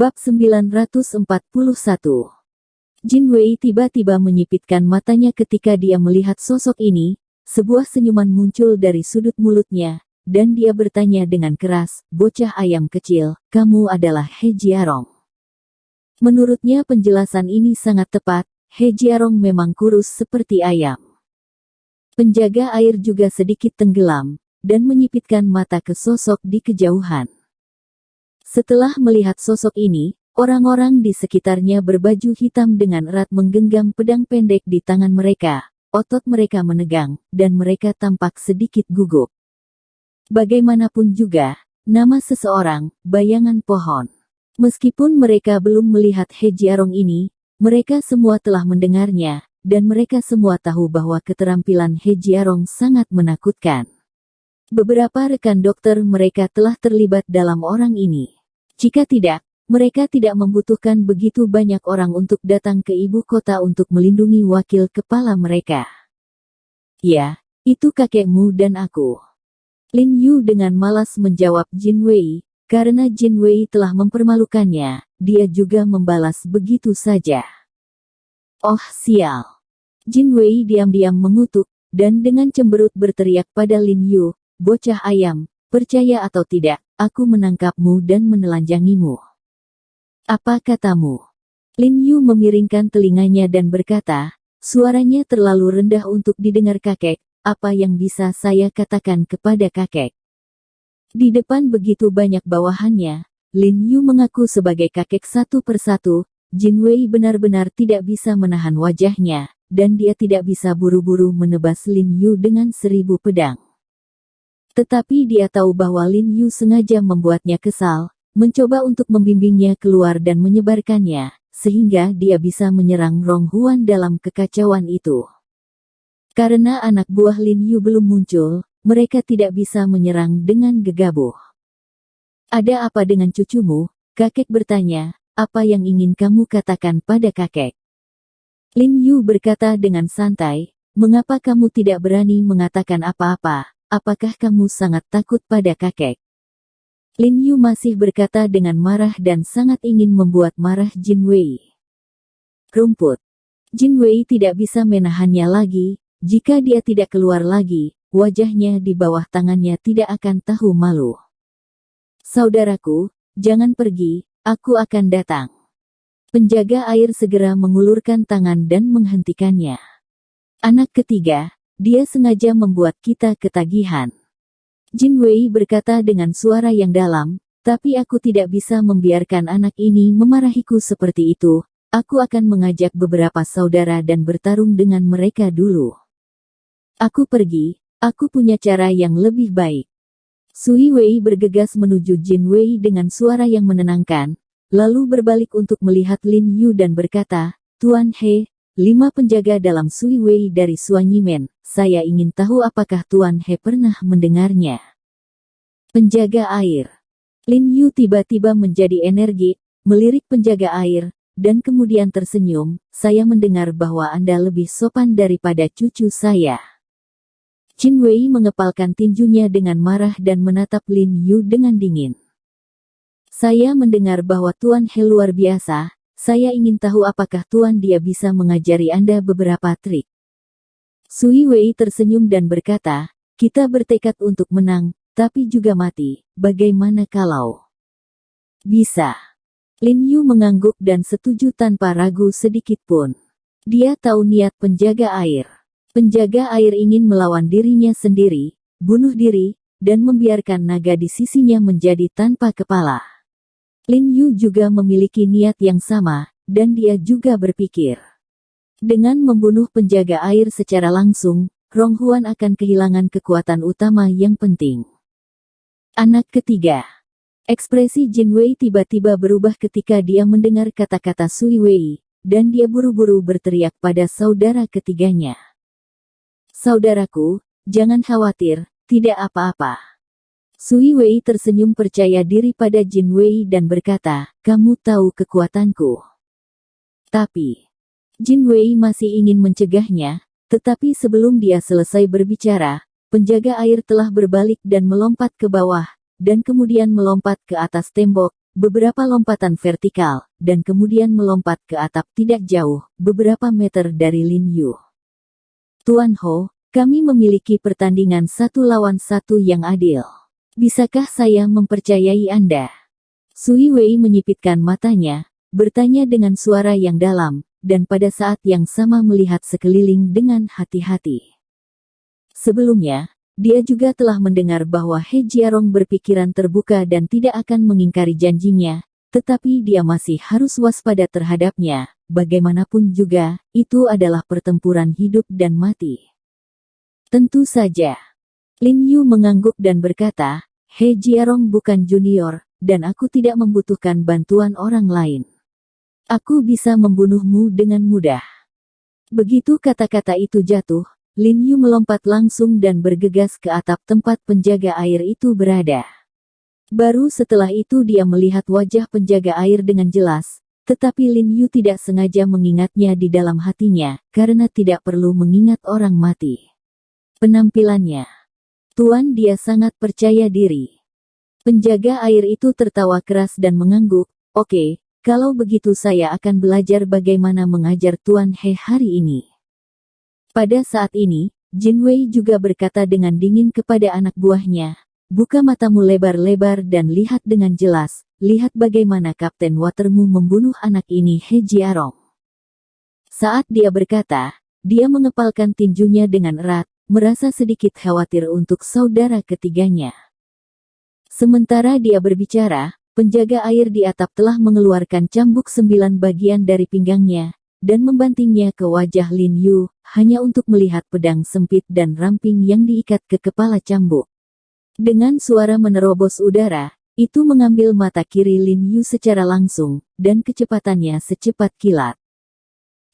Bab 941. Jin Wei tiba-tiba menyipitkan matanya ketika dia melihat sosok ini. Sebuah senyuman muncul dari sudut mulutnya, dan dia bertanya dengan keras, "Bocah ayam kecil, kamu adalah He Jiarong?" Menurutnya penjelasan ini sangat tepat. He Jiarong memang kurus seperti ayam. Penjaga air juga sedikit tenggelam, dan menyipitkan mata ke sosok di kejauhan. Setelah melihat sosok ini, orang-orang di sekitarnya berbaju hitam dengan erat menggenggam pedang pendek di tangan mereka. Otot mereka menegang, dan mereka tampak sedikit gugup. Bagaimanapun juga, nama seseorang, bayangan pohon. Meskipun mereka belum melihat He Jiarong ini, mereka semua telah mendengarnya, dan mereka semua tahu bahwa keterampilan He Jiarong sangat menakutkan. Beberapa rekan dokter mereka telah terlibat dalam orang ini. Jika tidak, mereka tidak membutuhkan begitu banyak orang untuk datang ke ibu kota untuk melindungi wakil kepala mereka. Ya, itu kakekmu dan aku. Lin Yu dengan malas menjawab Jin Wei, karena Jin Wei telah mempermalukannya, dia juga membalas begitu saja. Oh sial. Jin Wei diam-diam mengutuk, dan dengan cemberut berteriak pada Lin Yu, "Bocah ayam, percaya atau tidak, aku menangkapmu dan menelanjangimu. Apa katamu?" Lin Yu memiringkan telinganya dan berkata, suaranya terlalu rendah untuk didengar kakek, "Apa yang bisa saya katakan kepada kakek?" Di depan begitu banyak bawahannya, Lin Yu mengaku sebagai kakek satu persatu. Jin Wei benar-benar tidak bisa menahan wajahnya, dan dia tidak bisa buru-buru menebas Lin Yu dengan 1000 pedang. Tetapi dia tahu bahwa Lin Yu sengaja membuatnya kesal, mencoba untuk membimbingnya keluar dan menyebarkannya, sehingga dia bisa menyerang Rong Huan dalam kekacauan itu. Karena anak buah Lin Yu belum muncul, mereka tidak bisa menyerang dengan gegabah. "Ada apa dengan cucumu?" kakek bertanya, "apa yang ingin kamu katakan pada kakek?" Lin Yu berkata dengan santai, "Mengapa kamu tidak berani mengatakan apa-apa? Apakah kamu sangat takut pada kakek?" Lin Yu masih berkata dengan marah dan sangat ingin membuat marah Jin Wei. Rumput. Jin Wei tidak bisa menahannya lagi. Jika dia tidak keluar lagi, wajahnya di bawah tangannya tidak akan tahu malu. "Saudaraku, jangan pergi, aku akan datang." Penjaga air segera mengulurkan tangan dan menghentikannya. "Anak ketiga, dia sengaja membuat kita ketagihan." Jin Wei berkata dengan suara yang dalam, "Tapi aku tidak bisa membiarkan anak ini memarahiku seperti itu. Aku akan mengajak beberapa saudara dan bertarung dengan mereka dulu. Aku pergi, aku punya cara yang lebih baik." Sui Wei bergegas menuju Jin Wei dengan suara yang menenangkan, lalu berbalik untuk melihat Lin Yu dan berkata, "Tuan He, 5 penjaga dalam Sui Wei dari Suanyimen, saya ingin tahu apakah Tuan He pernah mendengarnya." Penjaga air. Lin Yu tiba-tiba menjadi energik, melirik penjaga air, dan kemudian tersenyum, "Saya mendengar bahwa Anda lebih sopan daripada cucu saya." Jin Wei mengepalkan tinjunya dengan marah dan menatap Lin Yu dengan dingin. "Saya mendengar bahwa Tuan He luar biasa. Saya ingin tahu apakah Tuan dia bisa mengajari Anda beberapa trik." Sui Wei tersenyum dan berkata, "Kita bertekad untuk menang, tapi juga mati. Bagaimana kalau?" "Bisa." Lin Yu mengangguk dan setuju tanpa ragu sedikit pun. Dia tahu niat penjaga air. Penjaga air ingin melawan dirinya sendiri, bunuh diri, dan membiarkan naga di sisinya menjadi tanpa kepala. Lin Yu juga memiliki niat yang sama, dan dia juga berpikir. Dengan membunuh penjaga air secara langsung, Rong Huan akan kehilangan kekuatan utama yang penting. Anak ketiga. Ekspresi Jin Wei tiba-tiba berubah ketika dia mendengar kata-kata Sui Wei, dan dia buru-buru berteriak pada saudara ketiganya. "Saudaraku, jangan khawatir, tidak apa-apa." Sui Wei tersenyum percaya diri pada Jin Wei dan berkata, "Kamu tahu kekuatanku." Tapi, Jin Wei masih ingin mencegahnya, tetapi sebelum dia selesai berbicara, penjaga air telah berbalik dan melompat ke bawah, dan kemudian melompat ke atas tembok, beberapa lompatan vertikal, dan kemudian melompat ke atap tidak jauh, beberapa meter dari Lin Yu. Tuan Ho, kami memiliki pertandingan 1 lawan 1 yang adil. Bisakah saya mempercayai Anda? Sui Wei menyipitkan matanya, bertanya dengan suara yang dalam, dan pada saat yang sama melihat sekeliling dengan hati-hati. Sebelumnya, dia juga telah mendengar bahwa He Jiarong berpikiran terbuka dan tidak akan mengingkari janjinya, tetapi dia masih harus waspada terhadapnya. Bagaimanapun juga, itu adalah pertempuran hidup dan mati. Tentu saja. Lin Yu mengangguk dan berkata, He Jiarong bukan junior, dan aku tidak membutuhkan bantuan orang lain. Aku bisa membunuhmu dengan mudah. Begitu kata-kata itu jatuh, Lin Yu melompat langsung dan bergegas ke atap tempat penjaga air itu berada. Baru setelah itu dia melihat wajah penjaga air dengan jelas, tetapi Lin Yu tidak sengaja mengingatnya di dalam hatinya, karena tidak perlu mengingat orang mati. Penampilannya. Tuan, dia sangat percaya diri. Penjaga air itu tertawa keras dan mengangguk, oke, kalau begitu saya akan belajar bagaimana mengajar Tuan He hari ini. Pada saat ini, Jin Wei juga berkata dengan dingin kepada anak buahnya, buka matamu lebar-lebar dan lihat dengan jelas, lihat bagaimana Kapten Watermu membunuh anak ini He Jiarong. Saat dia berkata, dia mengepalkan tinjunya dengan erat, merasa sedikit khawatir untuk saudara ketiganya. Sementara dia berbicara, penjaga air di atap telah mengeluarkan cambuk 9 bagian dari pinggangnya, dan membantingnya ke wajah Lin Yu, hanya untuk melihat pedang sempit dan ramping yang diikat ke kepala cambuk. Dengan suara menerobos udara, itu mengambil mata kiri Lin Yu secara langsung, dan kecepatannya secepat kilat.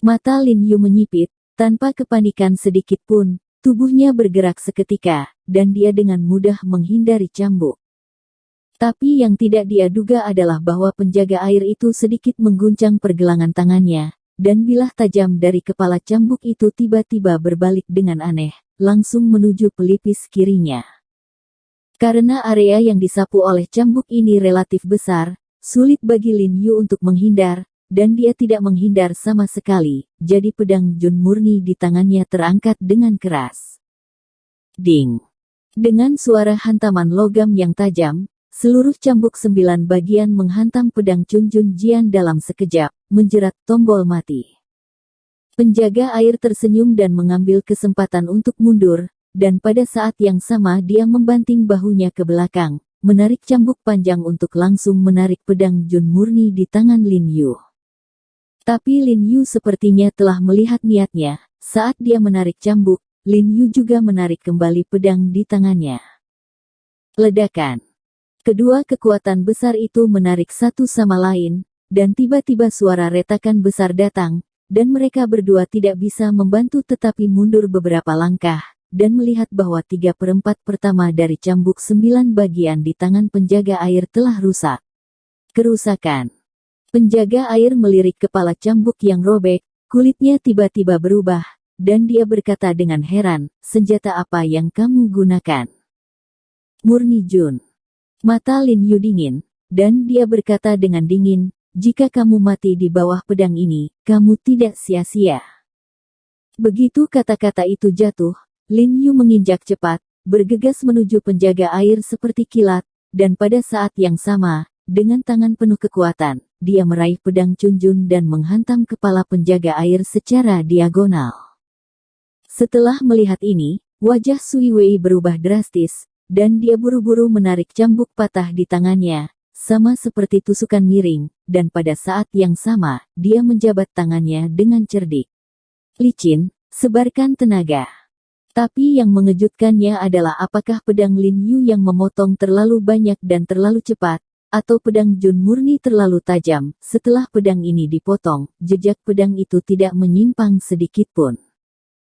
Mata Lin Yu menyipit, tanpa kepanikan sedikit pun, tubuhnya bergerak seketika, dan dia dengan mudah menghindari cambuk. Tapi yang tidak dia duga adalah bahwa penjaga air itu sedikit mengguncang pergelangan tangannya, dan bilah tajam dari kepala cambuk itu tiba-tiba berbalik dengan aneh, langsung menuju pelipis kirinya. Karena area yang disapu oleh cambuk ini relatif besar, sulit bagi Lin Yu untuk menghindar, dan dia tidak menghindar sama sekali, jadi pedang Jun murni di tangannya terangkat dengan keras. Ding! Dengan suara hantaman logam yang tajam, seluruh cambuk 9 bagian menghantam pedang Chun Jun Jian dalam sekejap, menjerat tombol mati. Penjaga air tersenyum dan mengambil kesempatan untuk mundur, dan pada saat yang sama dia membanting bahunya ke belakang, menarik cambuk panjang untuk langsung menarik pedang Jun murni di tangan Lin Yu. Tapi Lin Yu sepertinya telah melihat niatnya, saat dia menarik cambuk, Lin Yu juga menarik kembali pedang di tangannya. Ledakan. Kedua kekuatan besar itu menarik satu sama lain, dan tiba-tiba suara retakan besar datang, dan mereka berdua tidak bisa membantu tetapi mundur beberapa langkah, dan melihat bahwa 3/4 pertama dari cambuk 9 bagian di tangan penjaga air telah rusak. Kerusakan. Penjaga air melirik kepala cambuk yang robek, kulitnya tiba-tiba berubah, dan dia berkata dengan heran, senjata apa yang kamu gunakan? Murni Jun. Mata Lin Yu dingin, dan dia berkata dengan dingin, jika kamu mati di bawah pedang ini, kamu tidak sia-sia. Begitu kata-kata itu jatuh, Lin Yu menginjak cepat, bergegas menuju penjaga air seperti kilat, dan pada saat yang sama, dengan tangan penuh kekuatan, dia meraih pedang Chun Jun dan menghantam kepala penjaga air secara diagonal. Setelah melihat ini, wajah Sui Wei berubah drastis, dan dia buru-buru menarik cambuk patah di tangannya, sama seperti tusukan miring, dan pada saat yang sama, dia menjabat tangannya dengan cerdik. Licin, sebarkan tenaga. Tapi yang mengejutkannya adalah apakah pedang Lin Yu yang memotong terlalu banyak dan terlalu cepat, atau pedang Jun murni terlalu tajam. Setelah pedang ini dipotong, jejak pedang itu tidak menyimpang sedikit pun.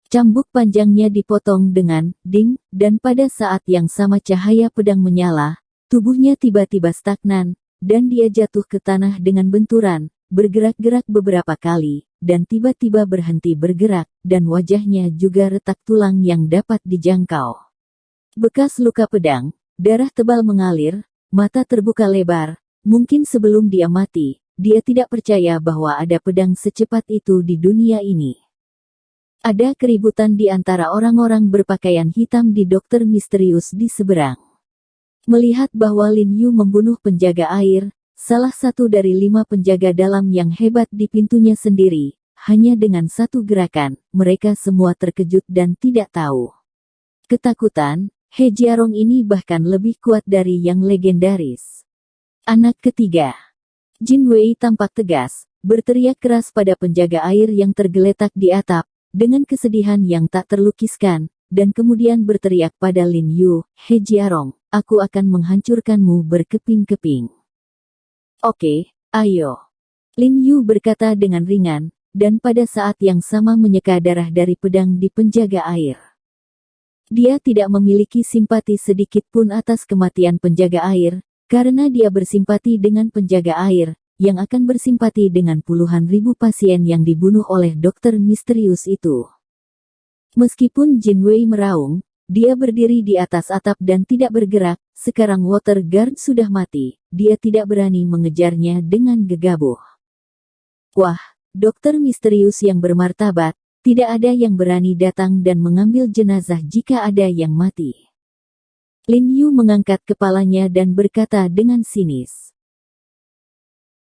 Cambuk panjangnya dipotong dengan ding, dan pada saat yang sama cahaya pedang menyala, tubuhnya tiba-tiba stagnan, dan dia jatuh ke tanah dengan benturan, bergerak-gerak beberapa kali, dan tiba-tiba berhenti bergerak, dan wajahnya juga retak tulang yang dapat dijangkau. Bekas luka pedang, darah tebal mengalir, mata terbuka lebar, Mungkin sebelum dia mati, dia tidak percaya bahwa ada pedang secepat itu di dunia ini. Ada keributan di antara orang-orang berpakaian hitam di dokter misterius di seberang. Melihat bahwa Lin Yu membunuh penjaga air, salah satu dari 5 penjaga dalam yang hebat di pintunya sendiri, hanya dengan satu gerakan, mereka semua terkejut dan tidak tahu. Ketakutan, He Jiarong ini bahkan lebih kuat dari yang legendaris. Anak ketiga. Jin Wei tampak tegas, berteriak keras pada penjaga air yang tergeletak di atap, dengan kesedihan yang tak terlukiskan, dan kemudian berteriak pada Lin Yu, "He Jiarong, aku akan menghancurkanmu berkeping-keping." "Oke, ayo." Lin Yu berkata dengan ringan, dan pada saat yang sama menyeka darah dari pedang di penjaga air. Dia tidak memiliki simpati sedikit pun atas kematian penjaga air, karena dia bersimpati dengan penjaga air, yang akan bersimpati dengan puluhan ribu pasien yang dibunuh oleh dokter misterius itu. Meskipun Jin Wei meraung, dia berdiri di atas atap dan tidak bergerak. Sekarang Water Guard sudah mati, dia tidak berani mengejarnya dengan gegabah. Wah, dokter misterius yang bermartabat, tidak ada yang berani datang dan mengambil jenazah jika ada yang mati. Lin Yu mengangkat kepalanya dan berkata dengan sinis.